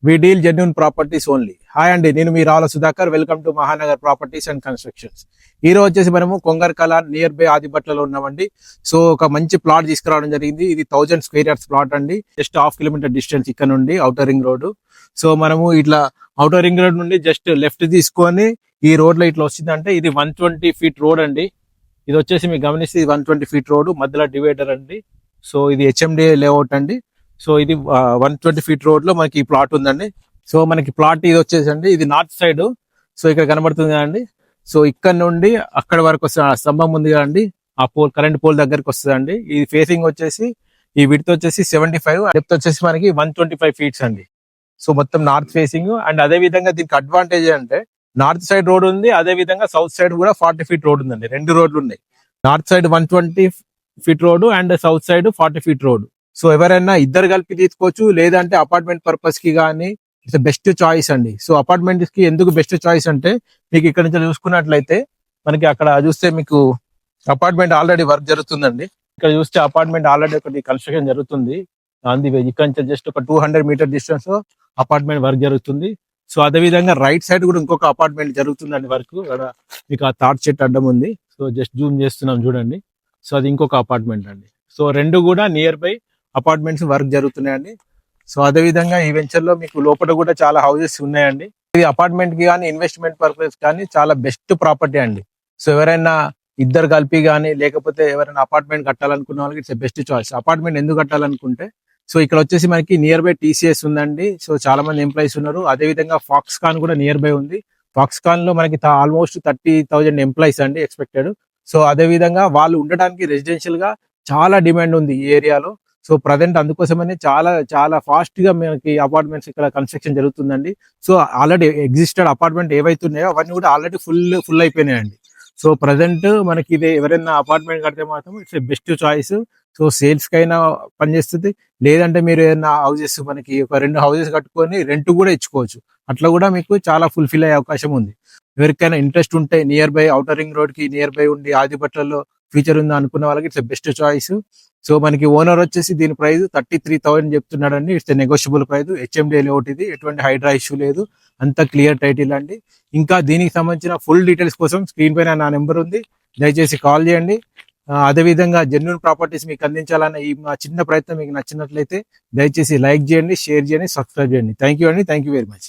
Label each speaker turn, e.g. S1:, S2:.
S1: వి deal genuine properties only. Hi అండి, నేను మీ Ravula Sudhakar. Welcome to Mahanagar properties and constructions. ఈ రోజు వచ్చేసి మనము కొంగర్కల నియర్ బై ఆదిబట్లలో ఉన్నామండి. సో ఒక మంచి ప్లాట్ తీసుకురావడం జరిగింది. ఇది 1000 స్క్వేర్ యార్డ్స్ ప్లాట్ అండి. జస్ట్ హాఫ్ కిలోమీటర్ డిస్టెన్స్ ఇక్కడ నుండి ఔటర్ రింగ్ రోడ్. సో మనము ఇట్లా ఔటర్ రింగ్ రోడ్ నుండి జస్ట్ లెఫ్ట్ తీసుకొని ఈ రోడ్ లో ఇట్లా వచ్చిందంటే ఇది 120 ఫీట్ రోడ్ అండి. ఇది వచ్చేసి మీకు గమనిస్తే ఇది 120 ఫీట్ రోడ్, మధ్యలో డివైడర్ అండి. సో ఇది హెచ్ఎండి లేఅవుట్ అండి. సో ఇది 120 ఫీట్ రోడ్ లో మనకి ఈ ప్లాట్ ఉందండి. సో మనకి ప్లాట్ ఇది వచ్చేసండి, ఇది నార్త్ సైడ్. సో ఇక్కడ కనబడుతుంది కదండి. సో ఇక్కడ నుండి అక్కడ వరకు వస్తుంది, ఆ స్తంభం ఉంది కదండి, ఆ పోల్ కరెంట్ పోల్ దగ్గరికి వస్తుందండి. ఈ ఫేసింగ్ వచ్చేసి ఈ విడ్త్ వచ్చేసి 75, డెప్త్ వచ్చేసి మనకి 125 ఫీట్స్ అండి. సో మొత్తం నార్త్ ఫేసింగ్. అండ్ అదే విధంగా దీనికి అడ్వాంటేజ్ అంటే నార్త్ సైడ్ రోడ్ ఉంది, అదే విధంగా సౌత్ సైడ్ కూడా 40 ఫీట్ రోడ్ ఉందండి. రెండు రోడ్లు ఉన్నాయి. North side 120 feet road and south side 40 feet road. So ఎవరైనా ఇద్దరు కలిపి తీసుకోవచ్చు, లేదంటే అపార్ట్మెంట్ పర్పస్ కి కానీ ఇట్స్ బెస్ట్ చాయిస్ అండి. సో అపార్ట్మెంట్ కి ఎందుకు బెస్ట్ చాయిస్ అంటే మీకు ఇక్కడ నుంచి చూసుకున్నట్లయితే మనకి అక్కడ చూస్తే మీకు అపార్ట్మెంట్ ఆల్రెడీ వర్క్ జరుగుతుందండి. ఇక్కడ చూస్తే అపార్ట్మెంట్ ఆల్రెడీ ఒకటి కన్స్ట్రక్షన్ జరుగుతుంది. ఇక్కడ నుంచి జస్ట్ ఒక 200 మీటర్ డిస్టెన్స్ లో అపార్ట్మెంట్ వర్క్ జరుగుతుంది. సో అదే విధంగా రైట్ సైడ్ కూడా ఇంకొక అపార్ట్మెంట్ జరుగుతుందండి వర్క్. మీకు ఆ తాటి చెట్టు అడ్డం ఉంది. సో జస్ట్ జూమ్ చేస్తున్నాం చూడండి. సో అది ఇంకొక అపార్ట్మెంట్ అండి. సో రెండు కూడా నియర్ బై అపార్ట్మెంట్స్ వర్క్ జరుగుతున్నాయండి. సో అదే విధంగా ఈ వెంచర్ లో మీకు లోపల కూడా చాలా హౌసెస్ ఉన్నాయండి. ఇది అపార్ట్మెంట్ కి కానీ ఇన్వెస్ట్మెంట్ పర్పస్ కానీ చాలా బెస్ట్ ప్రాపర్టీ అండి. సో ఎవరైనా ఇద్దరు కలిపి కానీ లేకపోతే ఎవరైనా అపార్ట్మెంట్ కట్టాలనుకున్న వాళ్ళకి ఇట్స్ బెస్ట్ చాయిస్. అపార్ట్మెంట్ ఎందుకు కట్టాలనుకుంటే సో ఇక్కడ వచ్చేసి మనకి నియర్ బై టీసీఎస్ ఉందండి. సో చాలా మంది ఎంప్లాయీస్ ఉన్నారు. అదే విధంగా ఫాక్స్కాన్ కూడా నియర్ బై ఉంది. ఫాక్స్కాన్ లో మనకి ఆల్మోస్ట్ 30,000 ఎంప్లాయీస్ అండి ఎక్స్పెక్టెడ్. సో అదే విధంగా వాళ్ళు ఉండడానికి రెసిడెన్షియల్ గా చాలా డిమాండ్ ఉంది ఈ ఏరియాలో. సో ప్రజెంట్ అందుకోసమని చాలా చాలా ఫాస్ట్ గా మనకి అపార్ట్మెంట్స్ ఇక్కడ కన్స్ట్రక్షన్ జరుగుతుందండి. సో ఆల్రెడీ ఎగ్జిస్టెడ్ అపార్ట్మెంట్ ఏవైతే ఉన్నాయో అవన్నీ కూడా ఆల్రెడీ ఫుల్ అయిపోయినాయండి. సో ప్రజెంట్ మనకి ఇది ఎవరైనా అపార్ట్మెంట్ కడితే మాత్రం it's best choice. So sales కైనా పనిచేస్తుంది, లేదంటే మీరు ఏదైనా హౌసెస్ మనకి ఒక 2 హౌసెస్ కట్టుకొని రెంట్ కూడా ఇచ్చుకోవచ్చు. అట్లా కూడా మీకు చాలా ఫుల్ఫిల్ అయ్యే అవకాశం ఉంది. ఎవరికైనా ఇంట్రెస్ట్ ఉంటే nearby outer ring road కి నియర్ బై ఉండి ఆదిపట్లలో ఫ్యూచర్ ఉందా అనుకున్న వాళ్ళకి ఇట్స్ బెస్ట్ చాయిస్. సో మనకి ఓనర్ వచ్చేసి దీని ప్రైస్ 33,000 చెప్తున్నాడండి. It's negotiable price. HMD layout ఇది, ఎటువంటి హైడ్రా ఇష్యూ లేదు, అంత క్లియర్ టైటిల్ అండి. ఇంకా దీనికి సంబంధించిన ఫుల్ డీటెయిల్స్ కోసం స్క్రీన్ పైన నా నెంబర్ ఉంది, దయచేసి కాల్ చేయండి. అదే విధంగా జెన్యూన్ ప్రాపర్టీస్ మీకు అందించాలన్న ఈ మా చిన్న ప్రయత్నం మీకు నచ్చినట్లయితే దయచేసి లైక్ చేయండి, షేర్ చేయండి, సబ్స్క్రైబ్ చేయండి. థ్యాంక్ యూ అండి. Thank you very much.